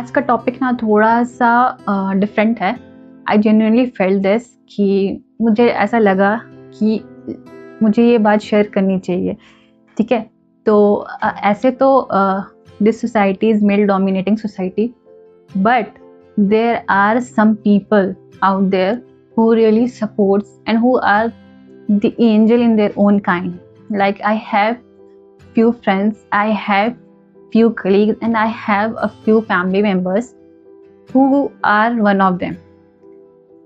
आज का टॉपिक ना थोड़ा सा डिफरेंट है। आई जेन्युइनली फेल्ट दिस कि मुझे ऐसा लगा कि मुझे ये बात शेयर करनी चाहिए। ठीक है, तो ऐसे तो this society is male dominating society, but there are some people out there who really supports and who are the angel in their own kind. Like I have few friends, I have few colleagues, and I have a few family members who are one of them.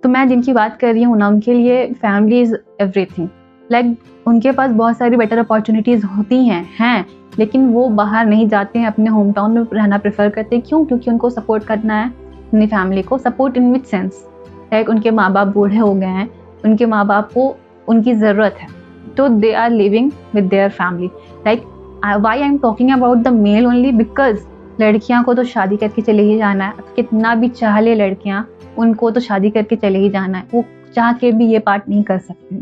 तो मैं जिनकी बात कर रही हूँ ना, उनके लिए फैमिली इज एवरीथिंग। लाइक उनके पास बहुत सारी बेटर अपॉर्चुनिटीज होती हैं, लेकिन वो बाहर नहीं जाते हैं, अपने होम टाउन में रहना प्रेफर करते हैं। क्यों? क्योंकि उनको सपोर्ट करना है अपनी फैमिली को। Support in which sense? Like उनके माँ बाप बूढ़े हो गए हैं, उनके माँ बाप को उनकी ज़रूरत है, तो they are living with their family. Like why I am talking about the male only because लड़कियां को तो शादी करके चले ही जाना है। कितना भी चाह ले लड़कियां, उनको तो शादी करके चले ही जाना है, वो चाह के भी ये पार्ट नहीं कर सकती।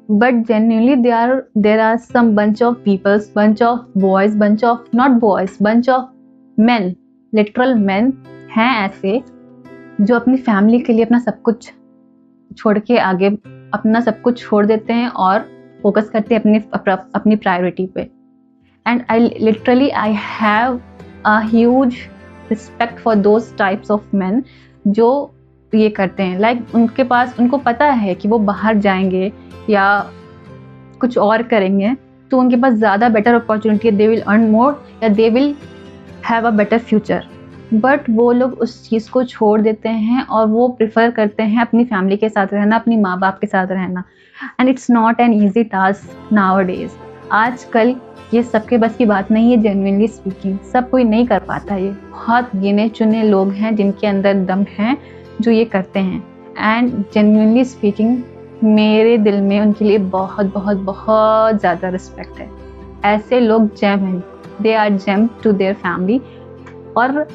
But genuinely there are some bunch of peoples, bunch of boys, bunch of not boys, bunch of men, literal men हैं ऐसे जो अपनी फैमिली के लिए अपना सब कुछ छोड़ के आगे अपना सब कुछ छोड़ देते हैं और फोकस करते हैं अपनी प्रायोरिटी पे। And I have a huge respect for those types of man जो ये करते हैं। लाइक उनके पास, उनको पता है कि वो बाहर जाएंगे या कुछ और करेंगे तो उनके पास ज़्यादा बेटर अपॉर्चुनिटी है, दे विल अर्न मोर या they will have a better future. But वो लोग उस चीज़ को छोड़ देते हैं और वो प्रिफर करते हैं अपनी फैमिली के साथ रहना, अपनी माँ बाप के साथ रहना। And it's not an easy task nowadays. आजकल ये सबके बस की बात नहीं है। जेन्युइनली स्पीकिंग सब कोई नहीं कर पाता। ये बहुत गिने चुने लोग हैं जिनके अंदर दम है जो ये करते हैं। एंड जेन्युइनली स्पीकिंग मेरे दिल में उनके लिए बहुत बहुत बहुत ज़्यादा रिस्पेक्ट है। ऐसे लोग जेम हैं, they are gem to their family, और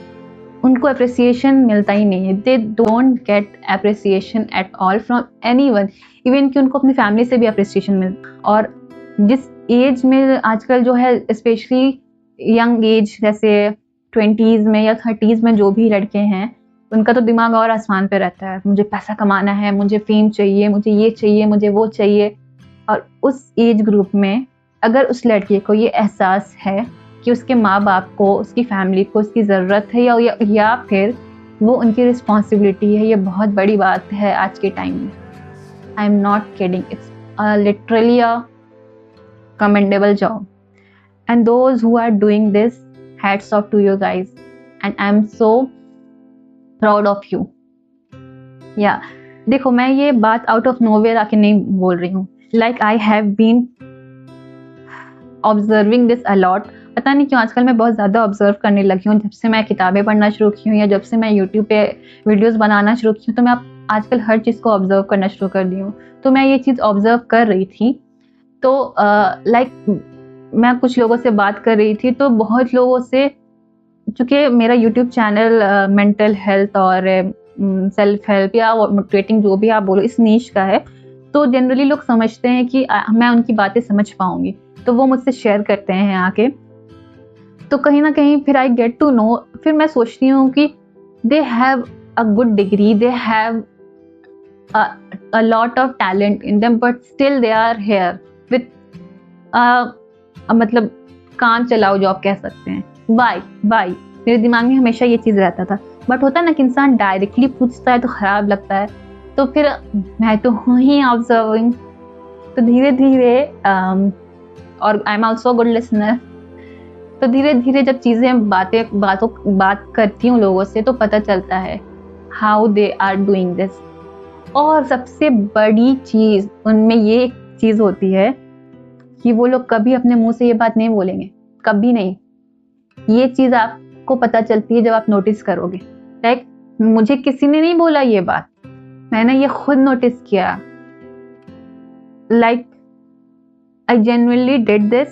उनको अप्रिसिएशन मिलता ही नहीं है। They don't get appreciation at all from anyone, even कि उनको अपनी फैमिली से भी अप्रिसिएशन मिलता। और जिस एज में आजकल जो है, स्पेशली यंग एज जैसे 20s में या 30s में जो भी लड़के हैं, उनका तो दिमाग और आसमान पे रहता है। मुझे पैसा कमाना है, मुझे फेम चाहिए, मुझे ये चाहिए, मुझे वो चाहिए। और उस एज ग्रुप में अगर उस लड़के को ये एहसास है कि उसके माँ बाप को, उसकी फैमिली को उसकी ज़रूरत है या फिर वो उनकी रिस्पॉन्सिबिलिटी है, ये बहुत बड़ी बात है आज के टाइम में। I am not kidding, it's literally a commendable job, and those who are doing this, hats off to you guys, and I'm so proud of you. Yeah, देखो मैं ये बात आउट ऑफ नोवेयर आके नहीं बोल रही हूँ। Like I have been observing this a lot. पता नहीं क्यों आजकल मैं बहुत ज़्यादा ऑब्जर्व करने लगी हूँ। जब से मैं किताबें पढ़ना शुरू की हूँ या जब से मैं यूट्यूब पे वीडियोस बनाना शुरू की हूँ, तो मैं आजकल हर चीज़ को ऑब्जर्व करना शुरू कर दी हूँ। तो मैं ये चीज़ ऑब्जर्व कर रही थी, तो लाइक मैं कुछ लोगों से बात कर रही थी, तो बहुत लोगों से, चूँकि मेरा यूट्यूब चैनल मेंटल हेल्थ और सेल्फ हेल्प या मोटिवेटिंग जो भी आप बोलो इस नीश का है, तो जनरली लोग समझते हैं कि मैं उनकी बातें समझ पाऊंगी, तो वो मुझसे शेयर करते हैं आके। तो कहीं ना कहीं फिर आई गेट टू नो, फिर मैं सोचती हूँ कि they have a good degree, they have a lot of talent in them, but still they are here with मतलब काम चलाओ जॉब कह सकते हैं। वाई मेरे दिमाग में हमेशा ये चीज़ रहता था। बट होता है ना कि इंसान डायरेक्टली पूछता है तो ख़राब लगता है, तो फिर मैं तो हूँ ही ऑब्जर्विंग। तो धीरे धीरे और I am also good listener, तो धीरे धीरे जब चीज़ें बात करती हूँ लोगों से, तो पता चलता है how they are doing this. और सबसे बड़ी चीज़ उनमें ये एक चीज़ होती है कि वो लोग कभी अपने मुंह से ये बात नहीं बोलेंगे, कभी नहीं। ये चीज़ आपको पता चलती है जब आप नोटिस करोगे। लाइक मुझे किसी ने नहीं बोला ये बात, मैंने ये खुद नोटिस किया। Like I genuinely did this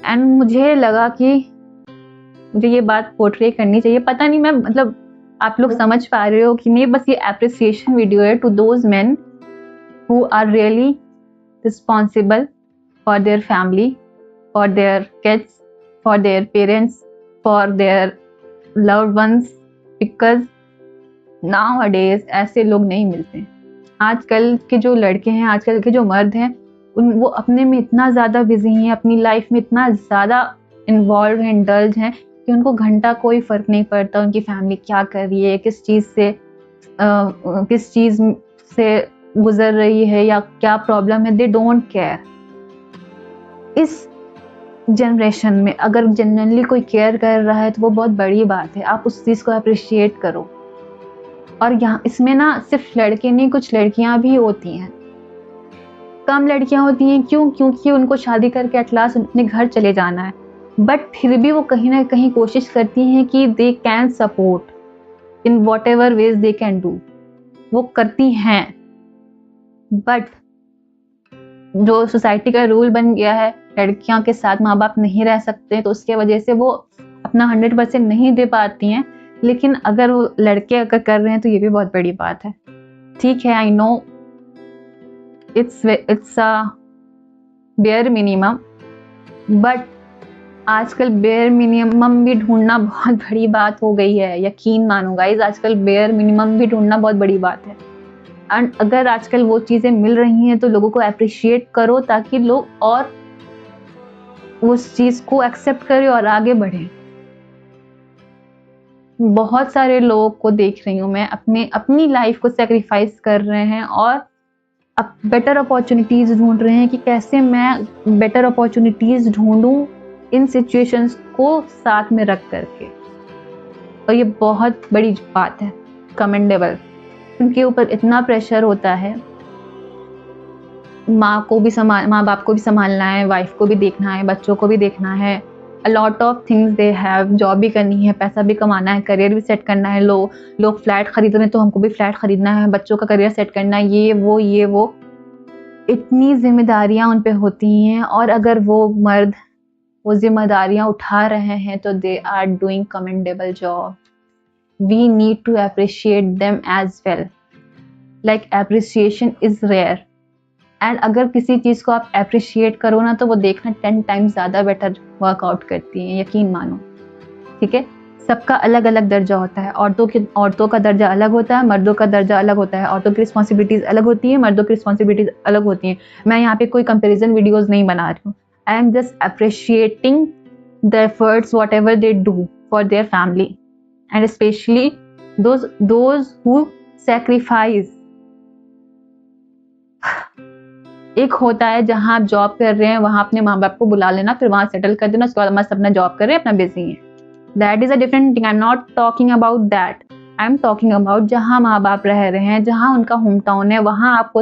and मुझे लगा कि मुझे ये बात पोर्ट्रे करनी चाहिए। पता नहीं मैं मतलब आप लोग समझ पा रहे हो कि नहीं। बस ये एप्रिसिएशन वीडियो है to those men who are really responsible for their family, for their kids, for their parents, for their loved ones, because nowadays ऐसे लोग नहीं मिलते। आजकल के जो लड़के हैं, आजकल के जो मर्द हैं, वो अपने में इतना ज़्यादा बिजी हैं, अपनी लाइफ में इतना ज़्यादा इन्वॉल्व हैं, इंडल्ज हैं कि उनको घंटा कोई फ़र्क नहीं पड़ता उनकी फैमिली क्या कर रही है, किस चीज़ से गुजर रही है या क्या प्रॉब्लम है। They don't care. इस जनरेशन में अगर जेन्युइनली कोई केयर कर रहा है तो वो बहुत बड़ी बात है। आप उस चीज़ को अप्रिशिएट करो। और यहाँ इसमें ना सिर्फ लड़के नहीं, कुछ लड़कियां भी होती हैं। कम लड़कियां होती हैं, क्यों? क्योंकि उनको शादी करके एट लास्ट अपने घर चले जाना है, बट फिर भी वो कहीं ना कहीं कोशिश करती हैं कि they can support in what ever veg they can do. वो करती हैं, बट जो सोसाइटी का रूल बन गया है, लड़कियों के साथ माँ बाप नहीं रह सकते, तो उसके वजह से वो अपना 100% नहीं दे पाती हैं। लेकिन अगर वो लड़के अगर कर रहे हैं तो ये भी बहुत बड़ी बात है। ठीक है, I know it's a bare minimum, but आजकल बेयर मिनिमम भी ढूंढना बहुत बड़ी बात हो गई है। यकीन मानो गाइस, आजकल बेयर मिनिमम भी ढूंढना बहुत बड़ी बात है। एंड अगर आजकल वो चीज़ें मिल रही हैं तो लोगों को अप्रिशिएट करो, ताकि लोग और उस चीज़ को एक्सेप्ट करें और आगे बढ़ें। बहुत सारे लोगों को देख रही हूँ मैं, अपनी लाइफ को सेक्रीफाइस कर रहे हैं और अब बेटर अपॉर्चुनिटीज़ ढूंढ रहे हैं कि कैसे मैं बेटर अपॉर्चुनिटीज़ ढूंढूं इन सिचुएशंस को साथ में रख करके। और ये बहुत बड़ी बात है, कमेंडेबल। उनके ऊपर इतना प्रेशर होता है, माँ बाप को भी संभालना है, वाइफ को भी देखना है, बच्चों को भी देखना है। A lot of things they have, job भी करनी है, पैसा भी कमाना है, करियर भी सेट करना है। लोग फ्लैट खरीद रहे हैं तो हमको भी फ्लैट खरीदना है, बच्चों का करियर सेट करना है, ये वो इतनी जिम्मेदारियां उन पे होती हैं। और अगर वो मर्द वो जिम्मेदारियां उठा रहे हैं तो they are doing commendable job. We need to appreciate them as well. Like appreciation is rare, and अगर किसी चीज़ को आप अप्रिशिएट करो ना तो वो देखना 10 टाइम्स ज़्यादा बेटर वर्कआउट करती है, यकीन मानो। ठीक है, सबका अलग अलग दर्जा होता है। औरतों का दर्जा अलग होता है, मर्दों का दर्जा अलग होता है। औरतों की रिस्पॉन्सिबिलिटीज़ अलग होती है, मर्दों की रिस्पॉन्सिबिलिटीज़ अलग होती हैं। मैं यहाँ पे कोई कंपेरिजन वीडियोज़ नहीं बना रही हूँ। I am just appreciating the efforts what ever they do for their family, and specially those who sacrifice. एक होता है जहां आप जॉब कर रहे हैं, वहां अपने माँ बाप को बुला लेना, फिर वहां सेटल कर देना, उसके बाद मस्त अपना जॉब कर रहे हैं, अपना बिजी है। That is a different thing. I am not talking about that. I am talking about जहां माँ बाप रह रहे हैं, जहां उनका होम टाउन है, वहां आप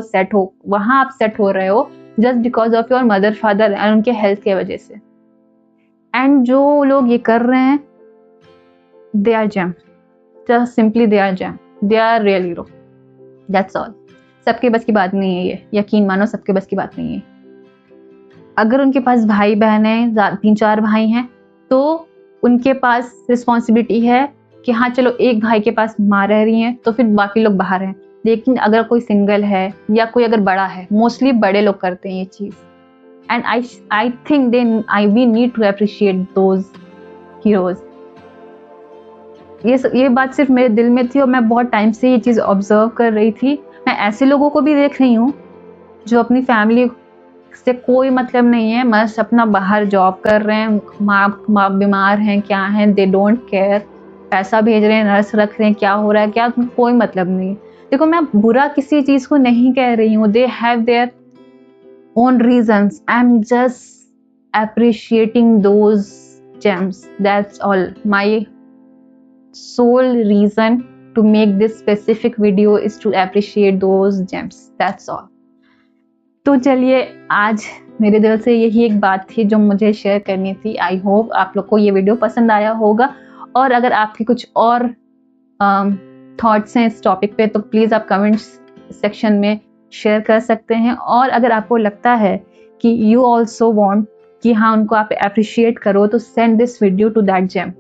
सेट हो रहे हो just because of your mother father and उनके हेल्थ की वजह से। एंड जो लोग ये कर रहे हैं, they are gem, just simply they are gem, they are real hero, that's all. सबके बस की बात नहीं है ये, यकीन मानो सबके बस की बात नहीं है। अगर उनके पास भाई बहन है, 3-4 भाई हैं, तो उनके पास रिस्पॉन्सिबिलिटी है कि हाँ चलो एक भाई के पास माँ रह रही है तो फिर बाकी लोग बाहर हैं। लेकिन अगर कोई सिंगल है या कोई अगर बड़ा है, मोस्टली बड़े लोग करते हैं ये चीज़। And I think we need to appreciate those heroes. ये बात सिर्फ मेरे दिल में थी और मैं बहुत टाइम से ये चीज़ ऑब्जर्व कर रही थी। मैं ऐसे लोगों को भी देख रही हूँ जो अपनी फैमिली से कोई मतलब नहीं है, मस्त अपना बाहर जॉब कर रहे हैं, माँ बीमार हैं, क्या हैं, दे डोंट केयर, पैसा भेज रहे हैं, नर्स रख रहे हैं, क्या हो रहा है क्या, कोई मतलब नहीं। देखो, मैं बुरा किसी चीज़ को नहीं कह रही हूँ, they have their own reasons. I am just appreciating those James, that's all. My sole reason to make this specific video is to appreciate those gems, that's all. तो चलिए, आज मेरे दिल से यही एक बात थी जो मुझे शेयर करनी थी। आई होप आप लोग को ये वीडियो पसंद आया होगा, और अगर आपके कुछ और थॉट्स हैं इस टॉपिक पे तो प्लीज़ आप कमेंट्स सेक्शन में शेयर कर सकते हैं। और अगर आपको लगता है कि यू ऑल्सो वॉन्ट कि हाँ उनको आप अप्रिशिएट करो, तो send this video to that gem.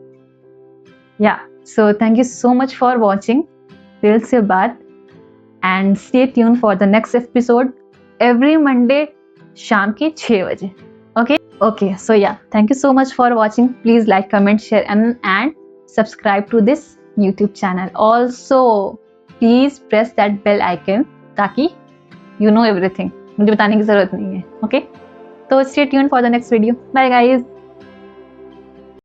या So thank you so much for watching दिल से बात, and stay tuned for the next episode every Monday शाम के 6 बजे. Okay, so yeah, thank you so much for watching. Please like, comment, share and subscribe to this YouTube channel. Also, please press that bell icon ताकि you know everything. मुझे बताने की जरूरत नहीं है. Okay? So stay tuned for the next video. Bye guys.